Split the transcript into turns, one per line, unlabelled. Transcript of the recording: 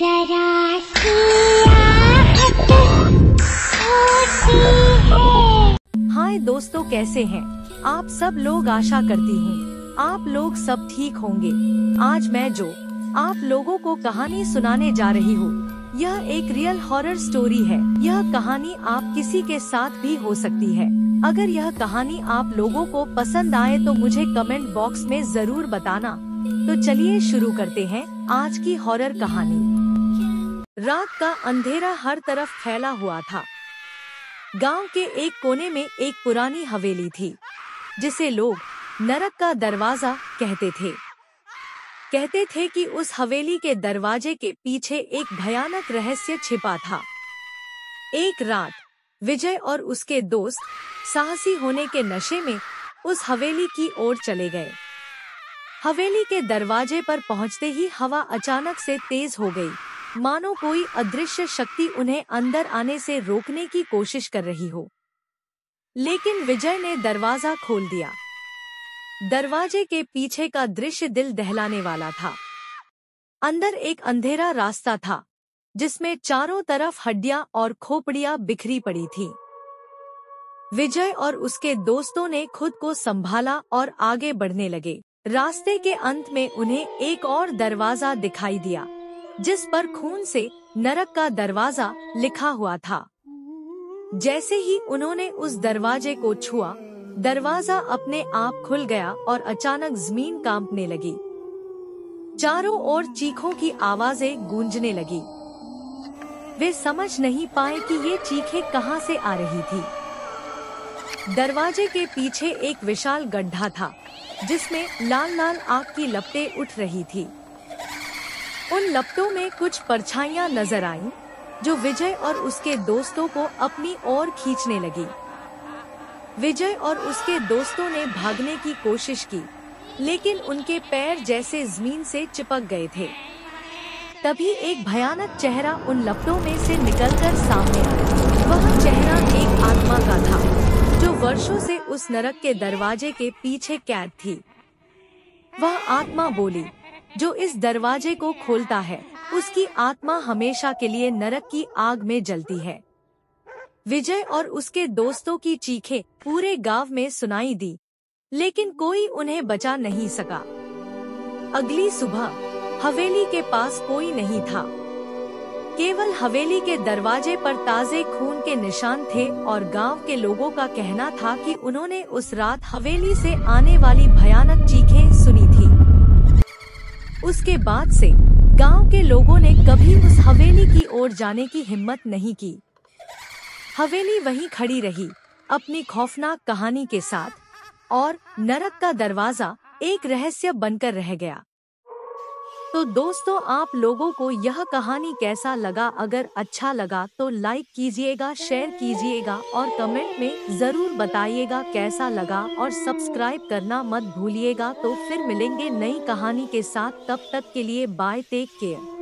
जरा सी आहट होती है।
हाय दोस्तों, कैसे हैं आप सब लोग। आशा करती हूँ आप लोग सब ठीक होंगे। आज मैं जो आप लोगों को कहानी सुनाने जा रही हूँ, यह एक रियल हॉरर स्टोरी है। यह कहानी आप किसी के साथ भी हो सकती है। अगर यह कहानी आप लोगों को पसंद आए तो मुझे कमेंट बॉक्स में जरूर बताना। तो चलिए शुरू करते हैं आज की हॉरर कहानी। रात का अंधेरा हर तरफ फैला हुआ था। गांव के एक कोने में एक पुरानी हवेली थी, जिसे लोग नरक का दरवाजा कहते थे। कहते थे कि उस हवेली के दरवाजे के पीछे एक भयानक रहस्य छिपा था। एक रात विजय और उसके दोस्त साहसी होने के नशे में उस हवेली की ओर चले गए। हवेली के दरवाजे पर पहुंचते ही हवा अचानक से तेज हो गई, मानो कोई अदृश्य शक्ति उन्हें अंदर आने से रोकने की कोशिश कर रही हो। लेकिन विजय ने दरवाजा खोल दिया। दरवाजे के पीछे का दृश्य दिल दहलाने वाला था। अंदर एक अंधेरा रास्ता था, जिसमें चारों तरफ हड्डियां और खोपड़ियां बिखरी पड़ी थीं। विजय और उसके दोस्तों ने खुद को संभाला और आगे बढ़ने लगे। रास्ते के अंत में उन्हें एक और दरवाजा दिखाई दिया, जिस पर खून से नरक का दरवाजा लिखा हुआ था। जैसे ही उन्होंने उस दरवाजे को छुआ, दरवाजा अपने आप खुल गया और अचानक जमीन कांपने लगी। चारों ओर चीखों की आवाजें गूंजने लगी। वे समझ नहीं पाए कि ये चीखें कहां से आ रही थी। दरवाजे के पीछे एक विशाल गड्ढा था, जिसमें लाल लाल आग की लपटें उठ रही थी। उन लपटों में कुछ परछाइयां नजर आईं, जो विजय और उसके दोस्तों को अपनी ओर खींचने लगी। विजय और उसके दोस्तों ने भागने की कोशिश की, लेकिन उनके पैर जैसे जमीन से चिपक गए थे। तभी एक भयानक चेहरा उन लपटों में से निकलकर सामने आया। वह चेहरा एक आत्मा का था, जो वर्षों से उस नरक के दरवाजे के पीछे कैद थी। वह आत्मा बोली, जो इस दरवाजे को खोलता है, उसकी आत्मा हमेशा के लिए नरक की आग में जलती है। विजय और उसके दोस्तों की चीखें पूरे गांव में सुनाई दी, लेकिन कोई उन्हें बचा नहीं सका। अगली सुबह हवेली के पास कोई नहीं था। केवल हवेली के दरवाजे पर ताजे खून के निशान थे और गांव के लोगों का कहना था कि उन्होंने उस रात हवेली से आने वाली भयानक चीखें सुनी थी। उसके बाद से गांव के लोगों ने कभी उस हवेली की ओर जाने की हिम्मत नहीं की। हवेली वहीं खड़ी रही, अपनी खौफनाक कहानी के साथ, और नरक का दरवाजा एक रहस्य बनकर रह गया। तो दोस्तों, आप लोगों को यह कहानी कैसा लगा? अगर अच्छा लगा तो लाइक कीजिएगा, शेयर कीजिएगा और कमेंट में जरूर बताइएगा कैसा लगा, और सब्सक्राइब करना मत भूलिएगा। तो फिर मिलेंगे नई कहानी के साथ, तब तक के लिए बाय, टेक केयर।